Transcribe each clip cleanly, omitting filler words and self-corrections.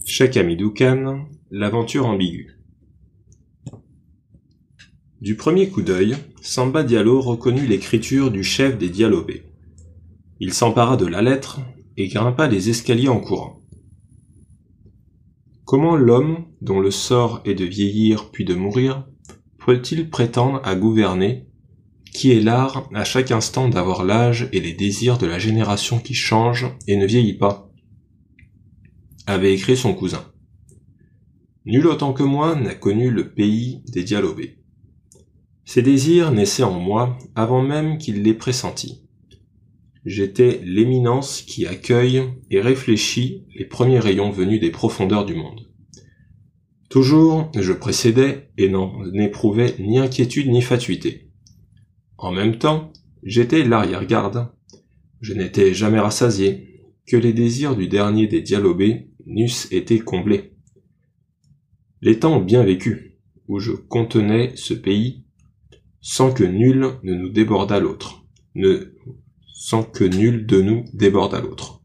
Cheikh Hamidou Kane, l'aventure ambiguë. Du premier coup d'œil, Samba Diallo reconnut l'écriture du chef des Dialobé. Il s'empara de la lettre et grimpa les escaliers en courant. Comment l'homme, dont le sort est de vieillir puis de mourir, peut-il prétendre à gouverner, qui est l'art à chaque instant d'avoir l'âge et les désirs de la génération qui change et ne vieillit pas, avait écrit son cousin. Nul autant que moi n'a connu le pays des Dialobé. Ces désirs naissaient en moi avant même qu'il les pressentît. J'étais l'éminence qui accueille et réfléchit les premiers rayons venus des profondeurs du monde. Toujours, je précédais et n'en éprouvais ni inquiétude ni fatuité. En même temps, j'étais l'arrière-garde. Je n'étais jamais rassasié, que les désirs du dernier des Dialobé n'eussent été comblés. Les temps ont bien vécu, où je contenais ce pays, sans que nul ne nous débordât l'autre, sans que nul de nous débordât l'autre.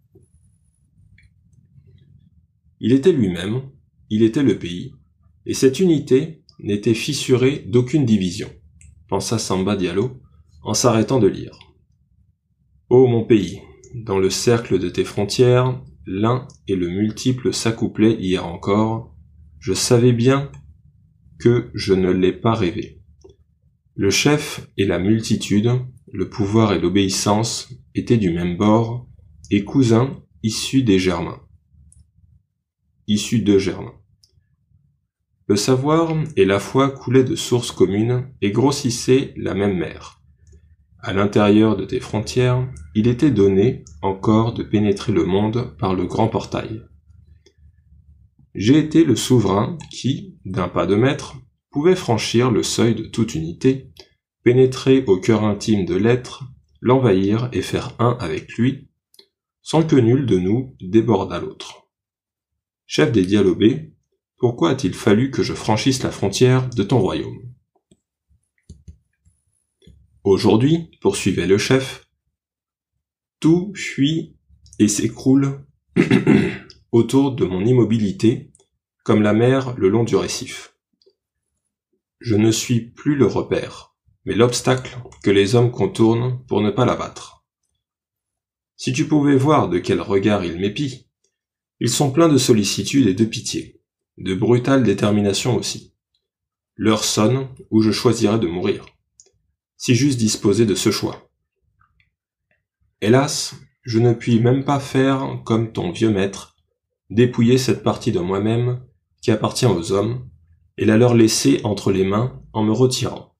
Il était lui-même, il était le pays, et cette unité n'était fissurée d'aucune division, pensa Samba Diallo, en s'arrêtant de lire. Ô mon pays, dans le cercle de tes frontières, l'un et le multiple s'accouplaient hier encore, je savais bien que je ne l'ai pas rêvé. Le chef et la multitude, le pouvoir et l'obéissance étaient du même bord, et cousins issus des Germains. Issus de Germains. Le savoir et la foi coulaient de sources communes et grossissaient la même mer. À l'intérieur de tes frontières, il était donné encore de pénétrer le monde par le grand portail. J'ai été le souverain qui, d'un pas de maître, pouvait franchir le seuil de toute unité, pénétrer au cœur intime de l'être, l'envahir et faire un avec lui, sans que nul de nous débordât l'autre. Chef des Dialobé, pourquoi a-t-il fallu que je franchisse la frontière de ton royaume? Aujourd'hui, poursuivait le chef, tout fuit et s'écroule autour de mon immobilité, comme la mer le long du récif. Je ne suis plus le repère, mais l'obstacle que les hommes contournent pour ne pas l'abattre. Si tu pouvais voir de quel regard ils m'épient, ils sont pleins de sollicitude et de pitié, de brutale détermination aussi. L'heure sonne où je choisirai de mourir, si j'eusse disposé de ce choix. Hélas, je ne puis même pas faire comme ton vieux maître, dépouiller cette partie de moi-même qui appartient aux hommes, et la leur laisser entre les mains en me retirant.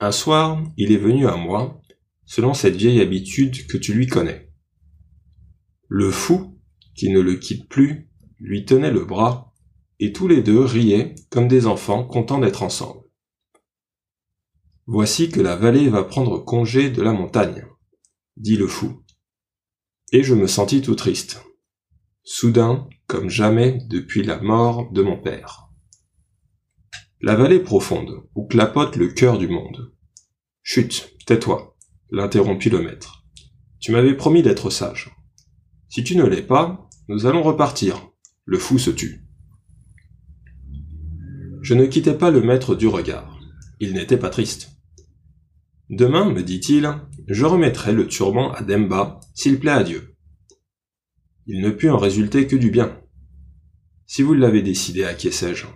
Un soir, il est venu à moi, selon cette vieille habitude que tu lui connais. Le fou, qui ne le quitte plus, lui tenait le bras, et tous les deux riaient comme des enfants contents d'être ensemble. Voici que la vallée va prendre congé de la montagne, dit le fou. Et je me sentis tout triste. Soudain, comme jamais depuis la mort de mon père. La vallée profonde, où clapote le cœur du monde. Chut, tais-toi, l'interrompit le maître. Tu m'avais promis d'être sage. Si tu ne l'es pas, nous allons repartir. Le fou se tut. Je ne quittais pas le maître du regard. Il n'était pas triste. Demain, me dit-il, je remettrai le turban à Demba, s'il plaît à Dieu. Il ne put en résulter que du bien. Si vous l'avez décidé, acquiesçai-je.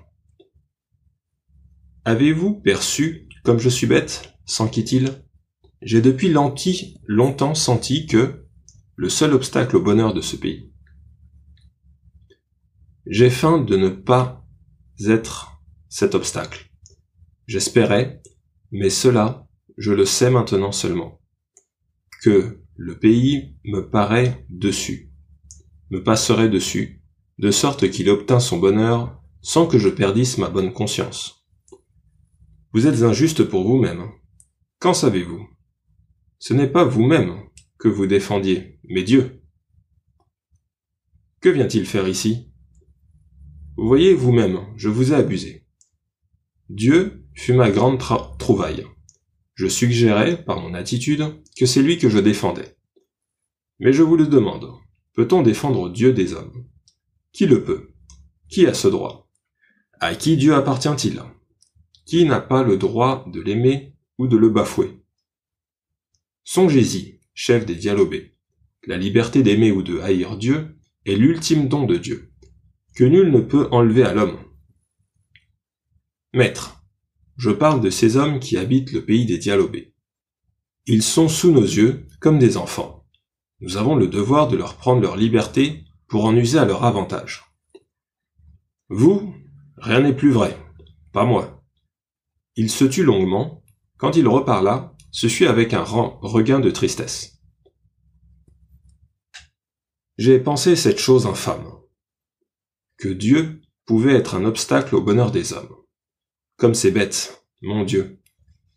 Avez-vous perçu, comme je suis bête, s'enquit-il, j'ai depuis longtemps senti que le seul obstacle au bonheur de ce pays. J'ai faim de ne pas être cet obstacle. J'espérais, mais cela, je le sais maintenant seulement, que le pays me paraît dessus, me passerait dessus, de sorte qu'il obtint son bonheur sans que je perdisse ma bonne conscience. Vous êtes injuste pour vous-même. Qu'en savez-vous? Ce n'est pas vous-même que vous défendiez, mais Dieu. Que vient-il faire ici? Vous voyez vous-même, je vous ai abusé. Dieu fut ma grande trouvaille. Je suggérais, par mon attitude, que c'est lui que je défendais. Mais je vous le demande, peut-on défendre Dieu des hommes? Qui le peut? Qui a ce droit? À qui Dieu appartient-il? Qui n'a pas le droit de l'aimer ou de le bafouer? Songez-y, chef des Dialobés. La liberté d'aimer ou de haïr Dieu est l'ultime don de Dieu, que nul ne peut enlever à l'homme. Maître, je parle de ces hommes qui habitent le pays des Dialobés. Ils sont sous nos yeux comme des enfants. Nous avons le devoir de leur prendre leur liberté pour en user à leur avantage. Vous, rien n'est plus vrai, pas moi. Il se tut longuement. Quand il reparla, ce fut avec un regain de tristesse. J'ai pensé cette chose infâme, que Dieu pouvait être un obstacle au bonheur des hommes. Comme c'est bête, mon Dieu,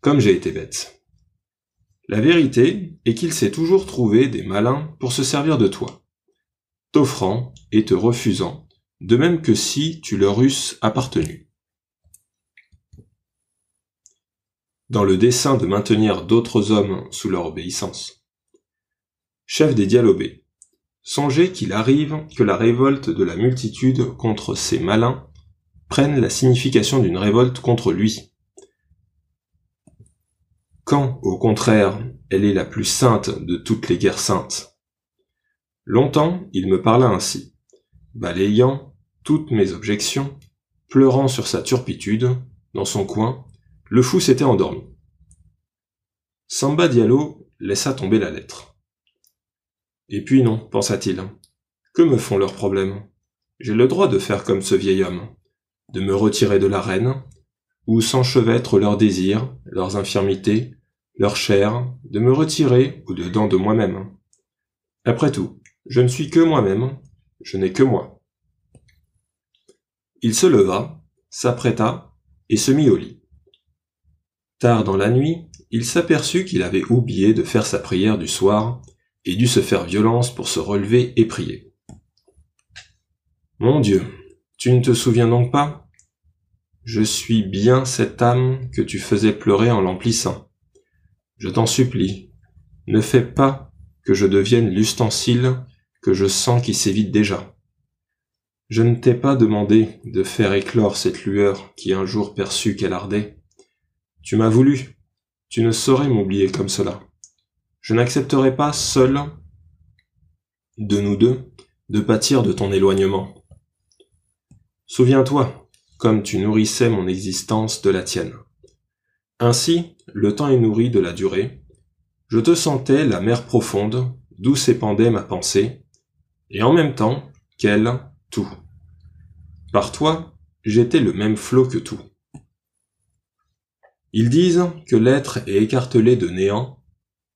comme j'ai été bête. La vérité est qu'il s'est toujours trouvé des malins pour se servir de toi, t'offrant et te refusant, de même que si tu leur eusses appartenu. Dans le dessein de maintenir d'autres hommes sous leur obéissance. Chef des Dialobés, songez qu'il arrive que la révolte de la multitude contre ces malins prenne la signification d'une révolte contre lui. Quand, au contraire, elle est la plus sainte de toutes les guerres saintes. Longtemps, il me parla ainsi, balayant toutes mes objections, pleurant sur sa turpitude, dans son coin, le fou s'était endormi. Samba Diallo laissa tomber la lettre. Et puis non, pensa-t-il, que me font leurs problèmes? J'ai le droit de faire comme ce vieil homme, de me retirer de l'arène, où s'enchevêtrent leurs désirs, leurs infirmités, leur chair, de me retirer au-dedans de moi-même. Après tout, je ne suis que moi-même, je n'ai que moi. Il se leva, s'apprêta et se mit au lit. Tard dans la nuit, il s'aperçut qu'il avait oublié de faire sa prière du soir et dut se faire violence pour se relever et prier. Mon Dieu, tu ne te souviens donc pas? Je suis bien cette âme que tu faisais pleurer en l'emplissant. Je t'en supplie, ne fais pas que je devienne l'ustensile que je sens qui s'évite déjà. Je ne t'ai pas demandé de faire éclore cette lueur qui un jour perçut qu'elle ardait. Tu m'as voulu, tu ne saurais m'oublier comme cela. Je n'accepterai pas seul, de nous deux, de pâtir de ton éloignement. Souviens-toi, comme tu nourrissais mon existence de la tienne. Ainsi, le temps est nourri de la durée. Je te sentais la mer profonde, d'où s'épandait ma pensée, et en même temps qu'elle, tout. Par toi, j'étais le même flot que tout. Ils disent que l'être est écartelé de néant,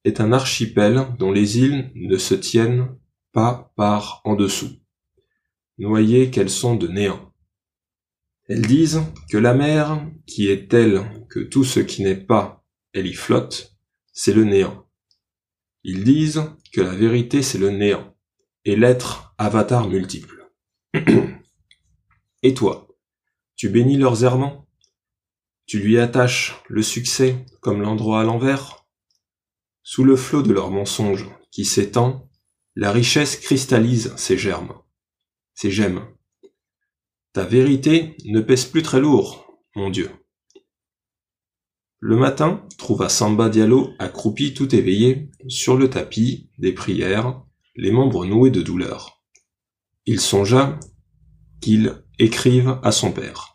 est un archipel dont les îles ne se tiennent pas par en dessous, noyées qu'elles sont de néant. Elles disent que la mer, qui est telle que tout ce qui n'est pas, elle y flotte, c'est le néant. Ils disent que la vérité c'est le néant, et l'être avatar multiple. Et toi, tu bénis leurs errements? Tu lui attaches le succès comme l'endroit à l'envers? Sous le flot de leurs mensonges qui s'étend, la richesse cristallise ses germes, ses gemmes. Ta vérité ne pèse plus très lourd, mon Dieu. Le matin trouva Samba Diallo accroupi tout éveillé sur le tapis des prières, les membres noués de douleur. Il songea qu'il écrive à son père.